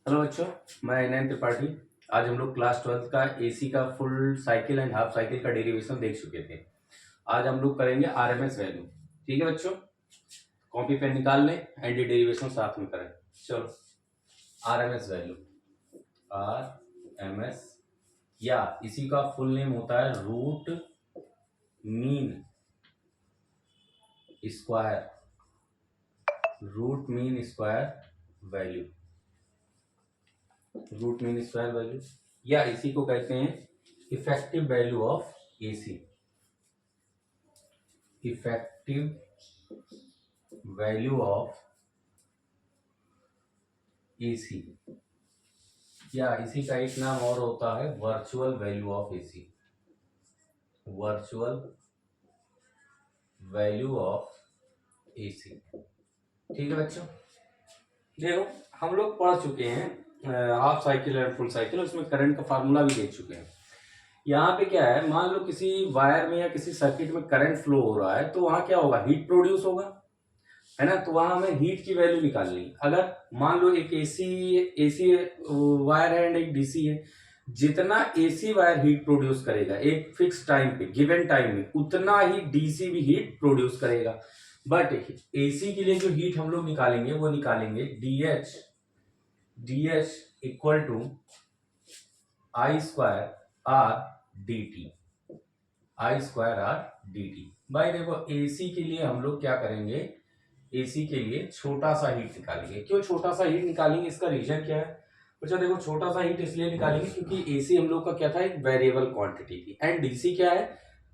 Hello बच्चों, मैं नयन त्रिपाठी। आज हम लोग क्लास 12 का एसी का full cycle and half cycle का डेरिवेशन देख चुके थे। आज हम लोग करेंगे आरएमएस वैल्यू। ठीक है बच्चों, कॉपी पेन निकाल लें एंड ये डेरिवेशन साथ में करें। चलो, आरएमएस वैल्यू, आरएमएस या इसी का फुल नेम होता है root mean square, root mean square value, root mean square value, या इसी को कहते हैं effective value of AC, effective value of AC, या इसी का एक नाम और होता है virtual value of AC, virtual value of AC. ठीक है बच्चों, देखो हम लोग पढ़ चुके हैं हाफ साइकिल और फुल साइकिल, उसमें करंट का फार्मूला भी देख चुके हैं। यहाँ पे क्या है, मान लो किसी वायर में या किसी सर्किट में करंट फ्लो हो रहा है तो वहां क्या होगा, हीट प्रोड्यूस होगा, है ना। तो वहां हमें हीट की वैल्यू निकालनी है। अगर मान लो एक एसी वायर है एंड एक डीसी है, जितना एसी वायर हीट प्रोड्यूस करेगा एक फिक्स टाइम पे, गिवन टाइम में, उतना ही डीसी भी हीट प्रोड्यूस करेगा। बट एसी के लिए जो हीट हम लोग निकालेंगे वो निकालेंगे dH equal to I square R D t, I square R D t. भाई देखो, एसी के लिए हम लोग क्या करेंगे, एसी के लिए छोटा सा हीट निकालेंगे। क्यों छोटा सा हीट निकालेंगे, इसका रीजन क्या है। अच्छा देखो, छोटा सा हीट इसलिए निकालेंगे क्योंकि एसी हम लोग का क्या था, एक वेरिएबल क्वांटिटी थी, एंड डीसी क्या है,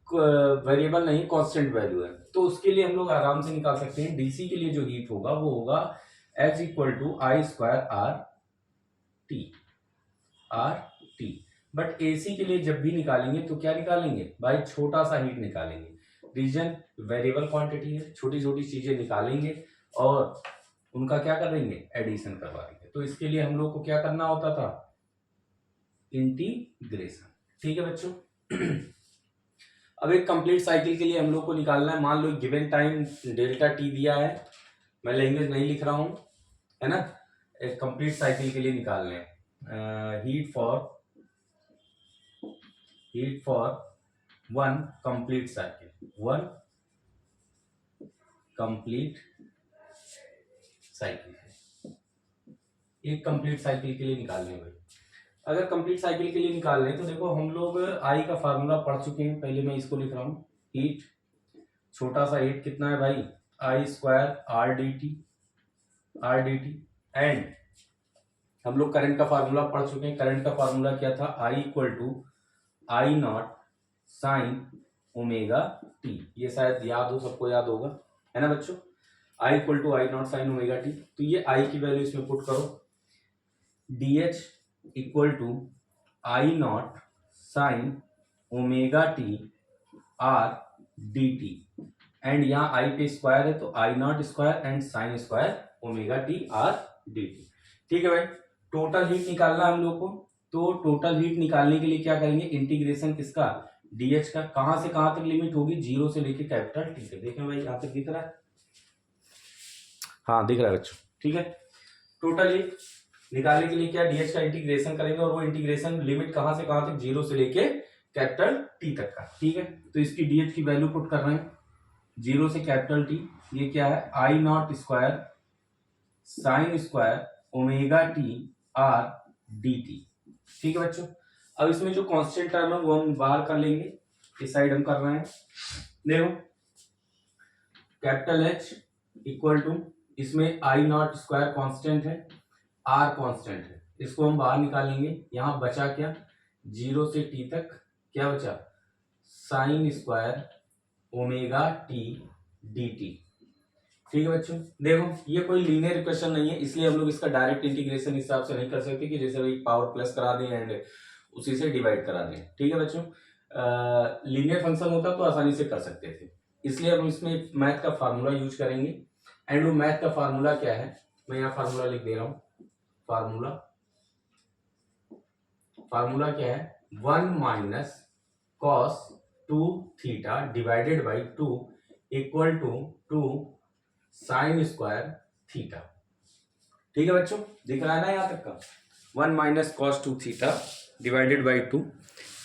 वेरिएबल नहीं, कांस्टेंट वैल्यू है। तो उसके लिए हम लोग आराम से निकाल सकते हैं। डीसी के लिए जो हीट होगा वो होगा H equal to I square R T, R T. But AC के लिए जब भी निकालेंगे तो क्या निकालेंगे भाई, छोटा सा हीट निकालेंगे। रीजन वेरिएबल क्वांटिटी है, छोटी छोटी चीजें निकालेंगे और उनका क्या करेंगे, एडिशन करवा देंगे। तो इसके लिए हम लोग को क्या करना होता था, इंटीग्रेशन। ठीक है बच्चों। अब एक कंप्लीट साइकिल के लिए हम लोग को निकालना है। मान लो गिवन टाइम डेल्टा टी दिया है, मैं लैंग्वेज नहीं लिख रहा हूं, है ना। एक कंप्लीट साइकिल के लिए निकालने हैं heat for one complete cycle, one complete cycle, एक कंप्लीट साइकिल के लिए निकालने भाई। अगर कंप्लीट साइकिल के लिए निकाल रहे हैं तो देखो हम लोग आई का फार्मूला पढ़ चुके हैं, पहले मैं इसको लिख रहा हूँ। हीट, छोटा सा हीट कितना है भाई, I square R D T, R D T. And हम लोग करंट का फार्मूला पढ़ चुके हैं। करंट का फार्मूला क्या था, I equal to I nought sine omega T. ये शायद याद हो, सबको याद होगा, है ना बच्चों। I equal to I nought sine omega T. तो ये आई की वैल्यू इसमें पुट करो, D H equal to I nought sine omega T R D T. And यहाँ आई पे स्क्वायर है तो I not square and sine square omega T R D T. ठीक है भाई, टोटल हीट निकालना हम लोग को। तो टोटल हीट निकालने के लिए क्या करेंगे, इंटीग्रेशन किसका, डीएच का। कहां से कहां तक लिमिट होगी, जीरो से लेके कैपिटल टी तक। देखें भाई, यहां तक दिख रहा है, हाँ दिख रहा है बच्चों। ठीक है, टोटल हीट निकालने के लिए क्या, डीएच का इंटीग्रेशन करेंगे, और वो इंटीग्रेशन लिमिट कहां से कहां तक, जीरो से लेके कैपिटल टी तक का। ठीक है, तो इसकी डीएच की वैल्यू पुट कर रहे हैं, जीरो से कैपिटल टी। ये क्या है, I not square sine square omega T R D T. ठीक है बच्चों, अब इसमें जो कांस्टेंट टर्म है वो हम बाहर कर लेंगे, इस साइड हम कर रहे हैं। देखो, कैपिटल एच इक्वल टू, इसमें आई नॉट स्क्वायर कांस्टेंट है, आर कांस्टेंट है, इसको हम बाहर निकालेंगे। यहां बचा क्या, जीरो से टी तक क्या बचा, sign square omega T D T. ठीक है बच्चों, देखो ये कोई लीनियर इक्वेशन नहीं है, इसलिए हम लोग इसका डायरेक्ट इंटीग्रेशन इस हिसाब से नहीं कर सकते कि जैसे भाई पावर प्लस करा दें एंड उसी से डिवाइड करा दें। ठीक है बच्चों, लीनियर फंक्शन होता तो आसानी से कर सकते थे, इसलिए हम इसमें मैथ का फार्मूला यूज करेंगे। एंड वो मैथ का फार्मूला क्या है, मैं यहाँ फार्मूला लिख दे रहा हूँ। फार्मूला क्या है, one minus cos two theta divided by two equal to two sine square theta. ठीक है बच्चों, दिख रहा है ना यहाँ तक का। 1 minus cos 2 theta divided by 2,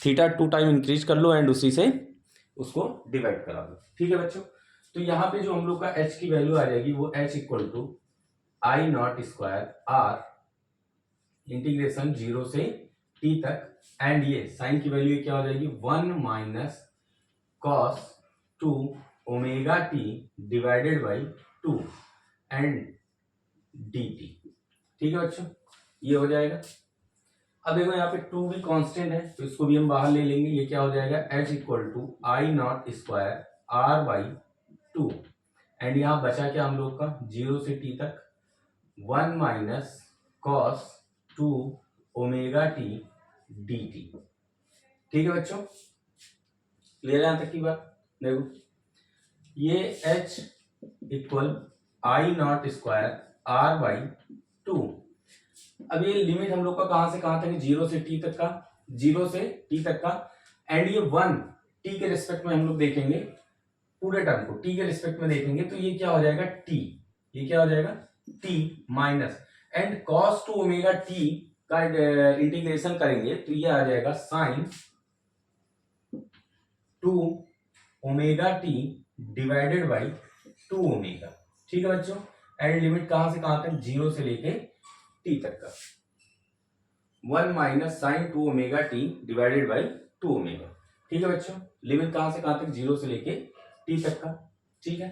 theta 2 time increase कर लो एंड उसी से उसको डिवाइड करा दो। ठीक है बच्चों, तो यहाँ पे जो हम लोग का h की वैल्यू आ जाएगी वो h equal to I not square R integration 0 से t तक, एंड ये साइन की वैल्यू क्या हो जाएगी 1 minus cos 2 omega t divided by 2 and dt। ठीक है बच्चों, ये हो जाएगा। अब देखो यहाँ पे 2 भी कांस्टेंट है तो इसको भी हम बाहर ले लेंगे, ये क्या हो जाएगा h equal to I not square R by 2, and यहाँ बचा क्या हम लोग का 0 से t तक 1 minus cos 2 omega t dt। ठीक है बच्चों, क्लियर है यहाँ तक की बात। देखो ये h equal I not square R by 2, अब ये लिमिट हम लोग का कहां से कहां तक है 0 से t तक का, 0 से t तक का, एंड ये 1 t के रिस्पेक्ट में हम लोग देखेंगे, पूरे टर्म को t के रिस्पेक्ट में देखेंगे तो ये क्या हो जाएगा t, ये क्या हो जाएगा t minus, and cos 2 omega t का इंटीग्रेशन करेंगे तो ये आ जाएगा sin 2 omega t divided by 2 omega. ठीक है बच्चों, एंड लिमिट कहां से कहां तक 0 से लेके t तक का 1 minus sine 2 omega t divided by 2 omega. ठीक है बच्चों, लिमिट कहां से कहां तक 0 से लेके t तक का। ठीक है,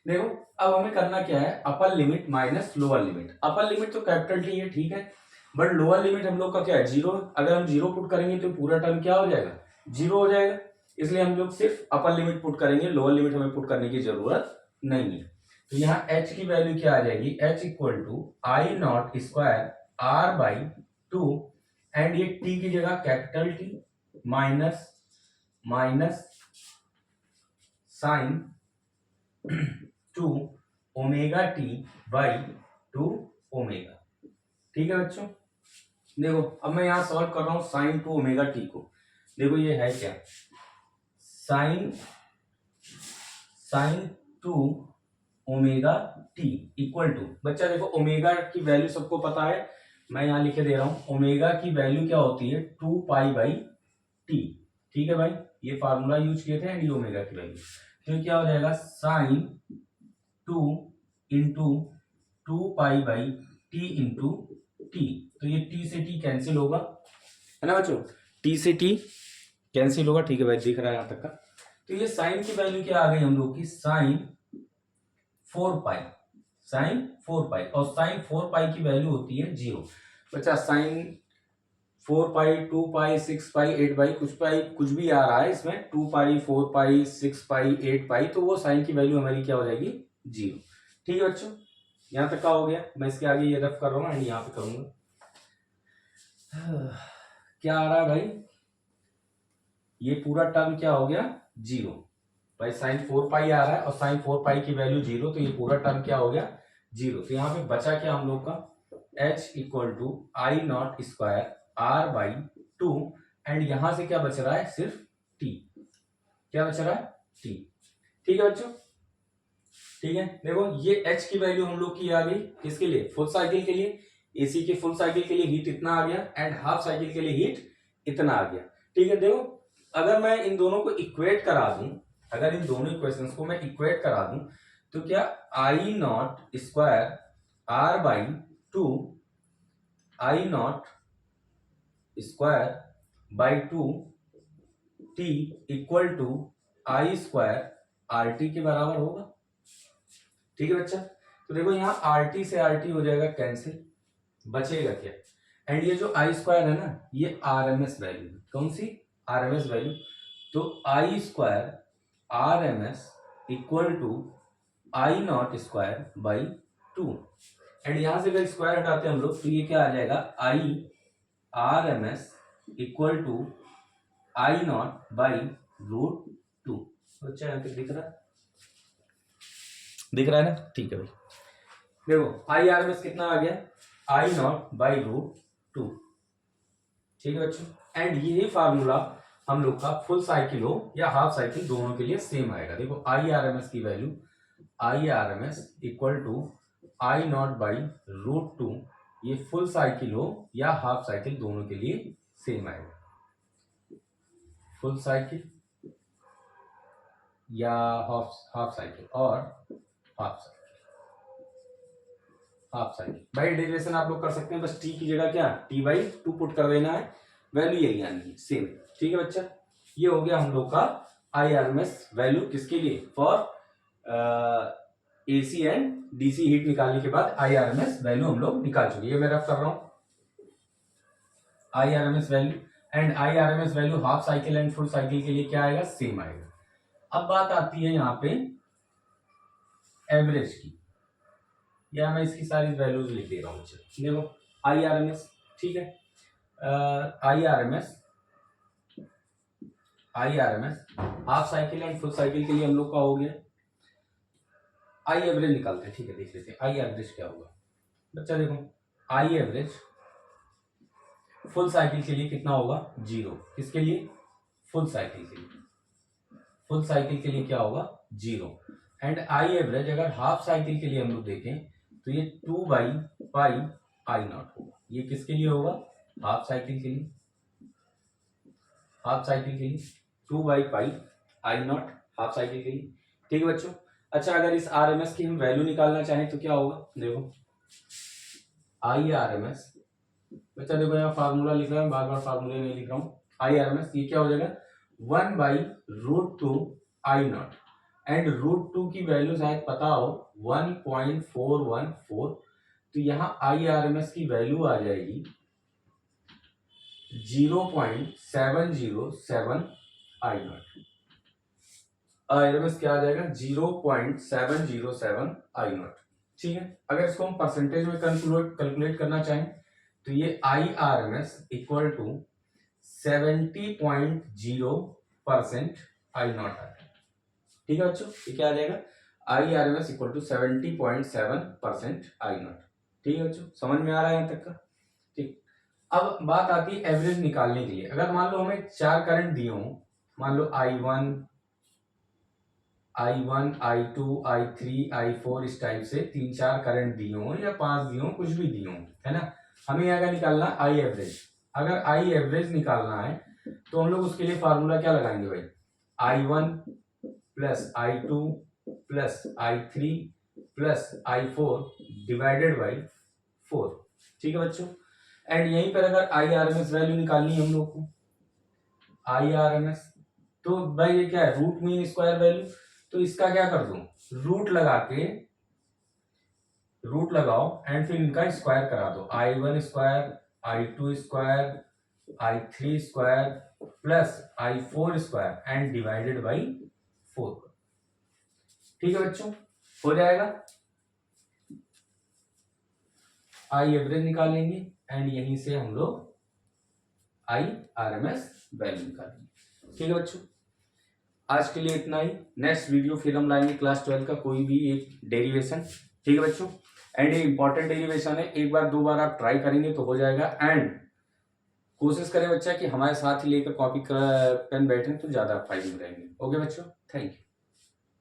देखो अब हमें करना क्या है, upper limit minus lower limit. Upper limit तो कैपिटल टी है, ठीक है, बट लोअर लिमिट हम लोग का क्या है 0। अगर हम 0 पुट करेंगे तो पूरा टर्म क्या हो जाएगा 0 हो जाएगा, इसलिए हम लोग सिर्फ अपर लिमिट पुट करेंगे, लोअर लिमिट हमें पुट करने की जरूरत नहीं है। तो यहाँ h की वैल्यू क्या आ जाएगी h equal to I not square R by 2, and ये t की जगह capital T minus minus sine 2 omega t by 2 omega. ठीक है बच्चों, देखो अब मैं यहां सॉल्व कर रहा हूं साइन 2 ओमेगा t को। देखो ये है क्या sine 2 omega T equal to, बच्चा देखो ओमेगा की वैल्यू सबको पता है, मैं यहां लिखे दे रहा हूं, ओमेगा की वैल्यू क्या होती है 2 पाई बाई टी। ठीक है भाई, ये फार्मूला यूज किए थे, एंड ये ओमेगा की वैल्यू, तो क्या हो जाएगा sine 2 into 2 pi by T into T, तो ये टी से टी कैंसिल होगा, है ना बच्चों, टी से टी कैंसिल होगा। ठीक है भाई, दिख रहा है यहां तक का। तो ये साइन की वैल्यू क्या आ गई हम लोग की साइन 4 पाई, साइन 4 पाई, और साइन 4 पाई की वैल्यू होती है 0। बच्चा साइन 4 पाई 2 पाई 6 पाई 8 पाई कुछ भी आ रहा है इसमें, 2 पाई 4 पाई 6 पाई 8 पाई, तो वो साइन की वैल्यू हमारी क्या हो जाएगी 0। ठीक है बच्चों, यहां तक का हो गया, मैं इसके आगे ये रफ कर रहा हूँ एंड यहाँ पे करूंगा। क्या आ रहा है भाई, ये पूरा टर्म क्या हो गया 0, भाई साइन 4 पाई आ रहा है और साइन 4 पाई की वैल्यू 0, तो ये पूरा टर्म क्या हो गया 0। तो यहाँ पे बचा क्या हम लोग का h equal to I not square R by 2, and यहां से क्या बच रहा है सिर्फ t, क्या बच रहा है t। ठीक है बच्चों, ठीक है, देखो ये h की वैल्यू हम लोग की आ गई किसके लिए फुल साइकिल के लिए, एसी के फुल साइकिल के लिए हीट इतना आ गया, एंड हाफ साइकिल के लिए हीट इतना आ गया। ठीक है, देखो अगर मैं इन दोनों को इक्वेट करा दूं, अगर इन दोनों इक्वेशंस को मैं इक्वेट करा दूं तो क्या I not square R by 2 I not square by 2 T equal to I square R T के बराबर होगा। ठीक है बच्चा, तो देखो यहाँ आर टी से आर टी हो जाएगा कैंसिल, बचेगा क्या, एंड ये जो आई स्क्वायर है ना ये आरएमएस वैल्यू, कौन सी आरएमएस वैल्यू, तो I square R M S equal to I not square by 2, and यहां से अगर स्क्वायर हटाते हैं हम लोग तो ये क्या आ जाएगा I R M S equal to I not by √2। बच्चा यहाँ पे दिख रहा है ना, ठीक है भाई, देखो आई आर एम एस कितना आ गया आई नॉट बाई √2। ठीक है बच्चों, एंड यही फार्मूला हम लोग का फुल साइकिल हो या हाफ साइकिल दोनों के लिए सेम आएगा। देखो आई आर एम एस की value I R M S equal to I not by root two, ये फुल साइकिल हो या हाफ साइकिल दोनों के लिए सेम आएगा, फुल साइकिल या हाफ साइकिल और हाफ साइकिल। भाई डेरिवेशन आप लोग कर सकते हैं, बस टी की जगह क्या टी बाई टू पुट कर देना है, वैल्यू यही आनी है सेम। ठीक है बच्चा, ये हो गया हम लोग का IRMS वैल्यू किसके लिए, for AC and DC heat निकालने के बाद IRMS वैल्यू हम लोग निकाल चुके। ये मैं रफ कर रहा हूं IRMS value, and IRMS value half cycle and full cycle के लिए क्या आएगा, सेम आएगा। अब बात आती है यहाँ पे एवरेज की, या मैं इसकी सारी वैल्यूज लिख दे रहा हूँ। देखो IRMS, ठीक है, IRMS half cycle and full cycle के लिए हम लोग का हो गया। आई एवरेज निकालते हैं, ठीक है, देख लेते हैं आई एवरेज क्या होगा। बच्चा देखो आई एवरेज फुल साइकिल के लिए कितना होगा, 0। किसके लिए, फुल साइकिल के लिए, फुल साइकिल के लिए क्या होगा, 0। एंड आई एवरेज अगर हाफ साइकिल के लिए हम लोग देखें तो ये 2/पाई आई नॉट होगा। ये किसके लिए होगा, हाफ साइकिल के लिए, हाफ साइकिल के लिए 2/पाई आई नॉट हाफ साइकिल के लिए। ठीक है बच्चों। अच्छा, अगर इस RMS की हम वैल्यू निकालना चाहें तो क्या होगा, देखो IRMS, बच्चा देखो यहाँ फार्मूला लिख रहा है, बार बार फार्मूले नहीं लिख रहा हूँ। IRMS ये क्या हो जाएगा, 1/√2 आई नॉट, एंड √2 की वैल्यू शायद पता हो 1.414, तो यहाँ IRMS की वैल्यू आ जाएगी 0.707 आई नॉट। IRMS क्या आ जाएगा, 0.707 आई नॉट। ठीक है, अगर इसको हम परसेंटेज में कैलकुलेट करना चाहें तो ये IRMS equal to 70.0% I not आता है। ठीक है बच्चों, ये क्या आ जाएगा, IRMS equal to 70.7% I not. ठीक है बच्चों, समझ में आ रहा है यहाँ तक का। ठीक, अब बात आती है एवरेज निकालने के लिए। अगर मान लो हमें 4 करंट दिए हों, मान लो I1, I2, I3, I4, इस टाइप से 3-4 करंट दिए हों या 5 दिए हों, कुछ भी दिए हों, है ना। हमें यहाँ का निकालना आई एवरेज। अगर आई एवरेज निकालना है तो हम लोग उसके लिए फार्मूला क्या लगाएंगे भाई, I1 plus I2 plus I3 plus I4 divided by 4। ठीक है बच्चों, एंड यहीं पर अगर IRMS वैल्यू निकालनी है हम लोग को, IRMS, तो भाई ये क्या है, रूट मीन स्क्वायर वैल्यू, तो इसका क्या कर दो, रूट लगाओ एंड फिर इनका स्क्वायर करा दो, I1 square, I2 square, I3 square plus I4 square and divided by 4। ठीक है बच्चों, हो जाएगा। आई एवरेज निकालेंगे एंड यहीं से हम लोग IRMS वैल्यू निकालेंगे। ठीक है बच्चों, आज के लिए इतना ही। नेक्स्ट वीडियो फिर हम लाएंगे क्लास 12 का कोई भी एक डेरिवेशन। ठीक है बच्चों, एंड ये इंपॉर्टेंट डेरिवेशन है, एक बार 2 बार आप ट्राई करेंगे तो हो जाएगा। एंड कोशिश करें बच्चा कि हमारे साथ ही लेकर कॉपी पेन बैठें तो ज्यादा फायदे में रहेंगे। ओके बच्चों, थैंक यू।